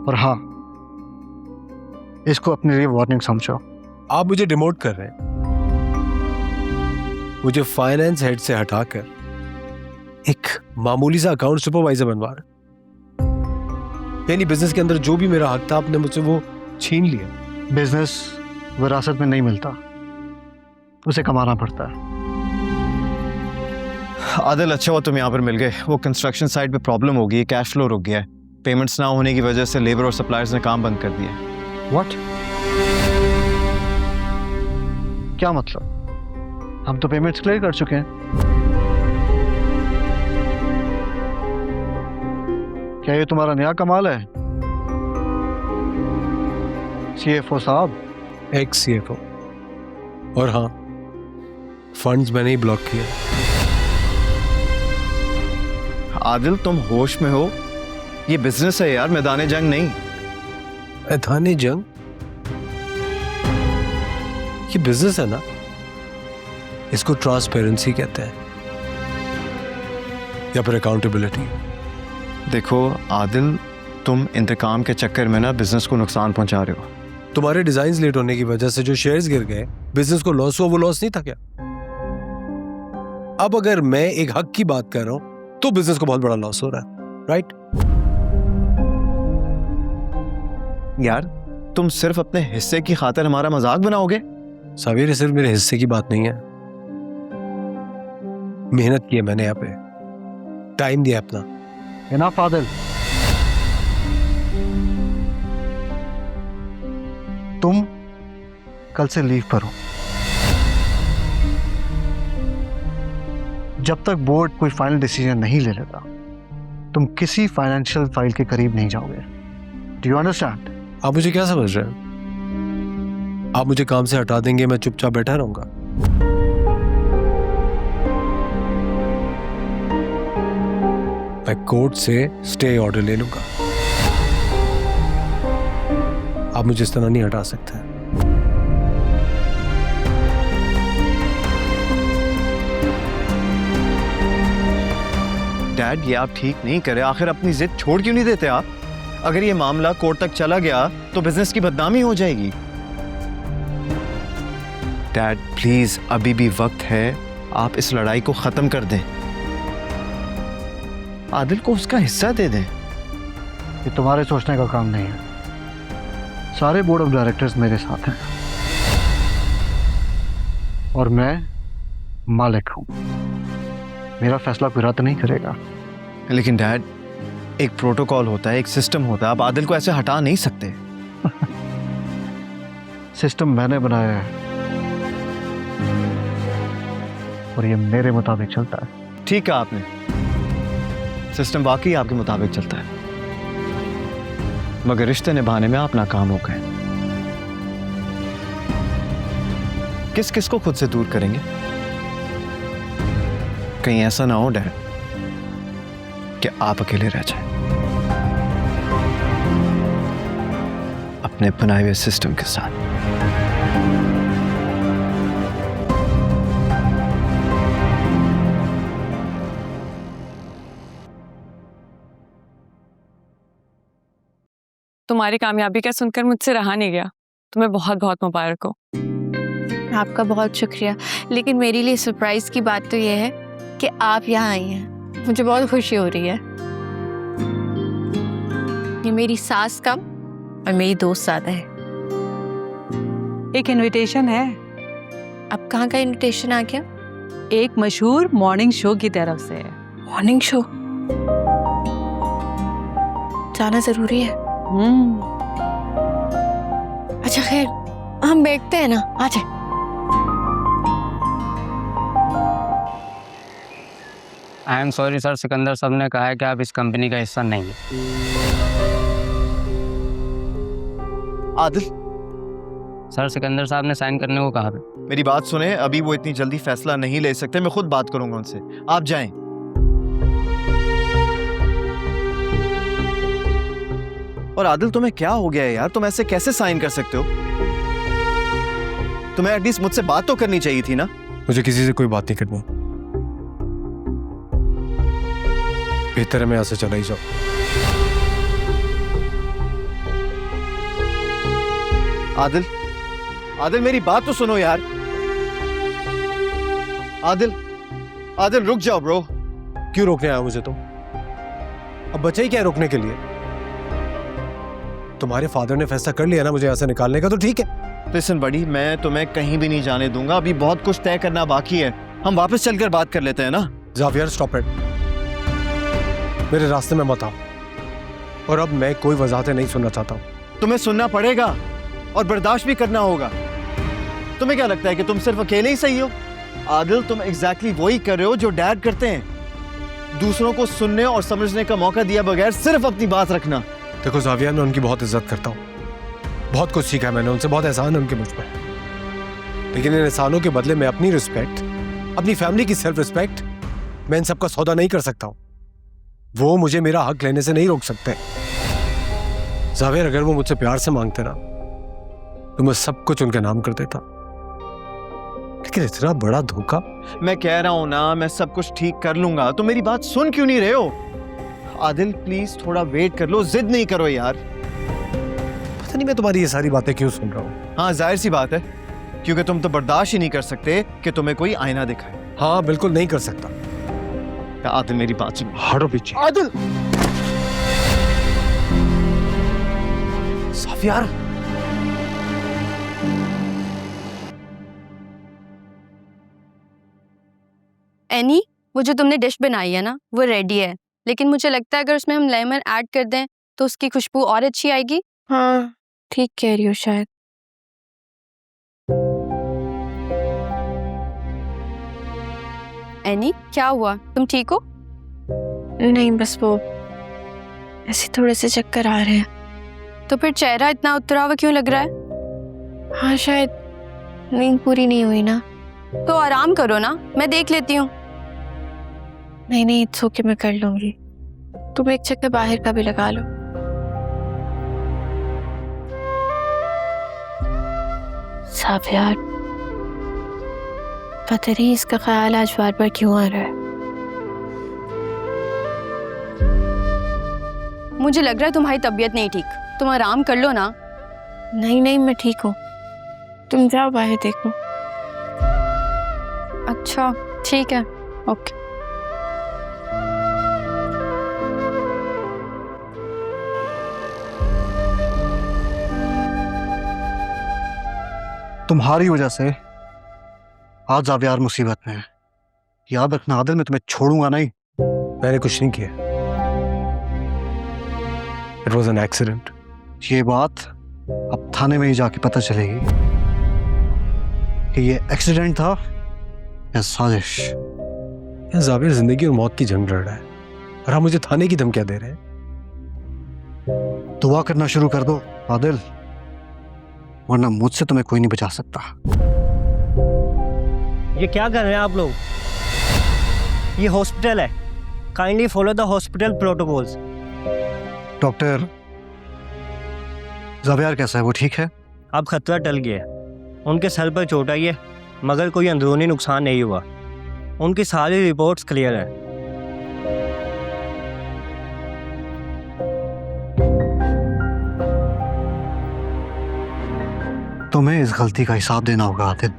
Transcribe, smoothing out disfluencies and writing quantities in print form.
और हाँ, इसको अपने लिए वार्निंग समझो। आप मुझे डिमोट कर रहे हैं, मुझे फाइनेंस हेड से हटाकर एक मामूली सा अकाउंट सुपरवाइजर बनवा रहे। यानी बिजनेस के अंदर जो भी मेरा हक था आपने मुझसे वो छीन लिया। बिजनेस विरासत में नहीं मिलता, उसे कमाना पड़ता है। आदिल, अच्छा हुआ तुम यहाँ पर मिल गए। वो कंस्ट्रक्शन साइट पे प्रॉब्लम हो गई है, कैश फ्लो रुक गया है। पेमेंट्स ना होने की वजह से लेबर और सप्लायर्स ने काम बंद कर दिया है। व्हाट? क्या मतलब? हम तो पेमेंट्स क्लियर कर चुके हैं। क्या ये तुम्हारा नया कमाल है CFO साहब? X CFO। और हाँ, फंड्स मैंने ही ब्लॉक किए। आदिल, तुम होश में हो? ये बिजनेस है यार, मैदान जंग नहीं। मैदान जंग? ये बिजनेस है ना, इसको ट्रांसपेरेंसी कहते हैं या फिर अकाउंटेबिलिटी। देखो आदिल, तुम इंतकाम के चक्कर में ना बिजनेस को नुकसान पहुंचा रहे हो। तुम्हारे डिजाइन लेट होने की वजह से जो शेयर्स गिर गए, बिजनेस को लॉस हुआ, वो लॉस नहीं था क्या? अब अगर मैं एक हक की बात कर रहा हूं तो बिजनेस को बहुत बड़ा लॉस हो रहा है, राइट? यार, तुम सिर्फ अपने हिस्से की खातिर हमारा मजाक बनाओगे? साबिर, ये सिर्फ मेरे हिस्से की बात नहीं है। मेहनत की है मैंने, यहाँ पे टाइम दिया अपना। इनफ आदिल, तुम कल से लीव पर हो। जब तक बोर्ड कोई फाइनल डिसीजन नहीं ले लेता, तुम किसी फाइनेंशियल फाइल के करीब नहीं जाओगे। Do you understand? आप मुझे क्या समझ रहे हैं? आप मुझे काम से हटा देंगे, मैं चुपचाप बैठा रहूंगा? मैं कोर्ट से स्टे ऑर्डर ले लूंगा। आप मुझे इस तरह नहीं हटा सकते। डैड, ये आप ठीक नहीं करे। आखिर अपनी जिद छोड़ क्यों नहीं देते आप? अगर ये मामला कोर्ट तक चला गया तो बिजनेस की बदनामी हो जाएगी। डैड प्लीज, अभी भी वक्त है, आप इस लड़ाई को खत्म कर दें। आदिल को उसका हिस्सा दे दें। ये तुम्हारे सोचने का काम नहीं है। सारे बोर्ड ऑफ डायरेक्टर्स मेरे साथ हैं और मैं मालिक हूं। मेरा फैसला कोई रद्द नहीं करेगा। लेकिन डैड, एक प्रोटोकॉल होता है, एक सिस्टम होता है। आप आदिल को ऐसे हटा नहीं सकते। सिस्टम मैंने बनाया है और ये मेरे मुताबिक चलता है। ठीक है, आपने सिस्टम वाकई आपके मुताबिक चलता है, मगर रिश्ते निभाने में आप नाकाम हो गए। किस किस को खुद से दूर करेंगे? कहीं ऐसा ना हो डैड कि आप अकेले रह जाएं अपने बनाए हुए सिस्टम के साथ। तुम्हारी कामयाबी का सुनकर मुझसे रहा नहीं गया। तुम्हें बहुत बहुत मुबारक हो। आपका बहुत शुक्रिया। लेकिन मेरे लिए सरप्राइज की बात तो यह है कि आप यहाँ आई हैं। मुझे बहुत खुशी हो रही है। ये मेरी सास कम और मेरी दोस्त ज्यादा है। एक इनविटेशन है। अब कहाँ का इनविटेशन आ गया? एक मशहूर मॉर्निंग शो की तरफ से है। Morning show? जाना जरूरी है? अच्छा खैर, हम बैठते हैं ना, आ जाए। I am sorry sir, Sikandar साहब ने कहा है कि आप इस कंपनी का हिस्सा नहीं है। आदिल, सर सिकंदर साहब ने साइन करने को कहा है। मेरी बात सुने, अभी वो इतनी जल्दी फैसला नहीं ले सकते। मैं खुद बात करूंगा उनसे, आप जाएं। और आदिल, तुम्हें क्या हो गया है यार? तुम ऐसे कैसे साइन कर सकते हो? तुम्हें एटलीस्ट मुझसे बात तो करनी चाहिए थी ना। मुझे किसी से कोई बात नहीं करनी। बेहतर है मैं यहाँ से चला ही जाऊं। आदिल, आदिल मेरी बात तो सुनो यार। आदिल, आदिल रुक जाओ ब्रो। क्यों रोकने आया मुझे तुम? अब बचे ही क्या है रोकने के लिए? तुम्हारे फादर ने फैसला कर लिया ना मुझे यहाँ से निकालने का, तो ठीक है। लिसन बड़ी, मैं तुम्हें कहीं भी नहीं जाने दूंगा। अभी बहुत कुछ तय करना बाकी है। हम वापस चलकर बात कर लेते हैं ना। ज़ावियर स्टॉप इट, मेरे रास्ते में मत आओ। और अब मैं कोई वजाहतें नहीं सुनना चाहता हूँ। तुम्हें सुनना पड़ेगा और बर्दाश्त भी करना होगा। तुम्हें क्या लगता है कि तुम सिर्फ अकेले ही सही हो? आदिल, तुम एग्जैक्टली वही कर रहे हो जो डैड करते हैं, दूसरों को सुनने और समझने का मौका दिया बगैर सिर्फ अपनी बात रखना। देखो ज़ावियर, मैं उनकी बहुत इज्जत करता हूँ, बहुत कुछ सीखा है मैंने उनसे, बहुत एहसान है उनके मुझ पर। लेकिन इन एहसानों के बदले मैं अपनी रिस्पेक्ट, अपनी फैमिली की सेल्फ रिस्पेक्ट, मैं इन सबका सौदा नहीं कर सकता हूँ। वो मुझे मेरा हक लेने से नहीं रोक सकते। ज़ावियर, अगर वो मुझसे प्यार से मांगते ना तो मैं सब कुछ उनके नाम कर देता, लेकिन इतना बड़ा धोखा। मैं कह रहा हूं ना, मैं सब कुछ ठीक कर लूंगा। तो मेरी बात सुन क्यों नहीं रहे हो? आदिल प्लीज थोड़ा वेट कर लो, जिद नहीं करो यार। पता नहीं मैं तुम्हारी ये सारी बातें क्यों सुन रहा हूँ। हाँ, जाहिर सी बात है, क्योंकि तुम तो बर्दाश्त ही नहीं कर सकते कि तुम्हें कोई आईना दिखाए। हाँ बिल्कुल नहीं कर सकता। आदिल मेरी बात सुन। हटो पीछे। आदिल, ज़ावियर, एनी, वो जो तुमने डिश बनाई है ना, वो रेडी है, लेकिन मुझे लगता है अगर उसमें हम लेमन ऐड कर दें तो उसकी खुशबू और अच्छी आएगी। हाँ, ठीक कह रही हो शायद। एनी, क्या हुआ? तुम ठीक हो? नहीं, बस वो ऐसे थोड़े से चक्कर आ रहे हैं। तो फिर चेहरा इतना उतरा हुआ क्यों लग रहा है? हाँ, शायद नींद पूरी नहीं हुई ना। तो आराम करो ना, मैं देख लेती हूँ। नहीं, इट्स ओके, मैं कर लूंगी। तुम एक चक्कर बाहर का भी लगा लो। ज़ावियर, पता नहीं इसका ख्याल आज बार बार क्यों आ रहा है। मुझे लग रहा है तुम्हारी तबीयत नहीं ठीक, तुम आराम कर लो ना। नहीं, मैं ठीक हूँ, तुम जाओ बाहर देखो। अच्छा ठीक है, ओके। तुम्हारी वजह से आज ज़ावियर मुसीबत में है। याद रखना आदिल, मैं तुम्हें छोड़ूंगा नहीं। मैंने कुछ नहीं किया, इट वॉज एन एक्सीडेंट। ये बात अब थाने में ही जाके पता चलेगी कि ये एक्सीडेंट था या साजिश। ज़ावियर जिंदगी और मौत की जंग लड़ रहा है और आप मुझे थाने की धमकियां दे रहे हैं। दुआ करना शुरू कर दो आदिल, वरना मुझसे तुम्हें कोई नहीं बचा सकता। ये क्या कर रहे हैं आप लोग? ये हॉस्पिटल है, kindly follow the hospital protocols. Doctor, Xavier कैसा है? वो ठीक है? अब खतरा टल गया है, उनके सर पर चोट आई है मगर कोई अंदरूनी नुकसान नहीं हुआ। उनकी सारी रिपोर्ट्स क्लियर है। तुम्हें इस गलती का हिसाब देना होगा आदिल।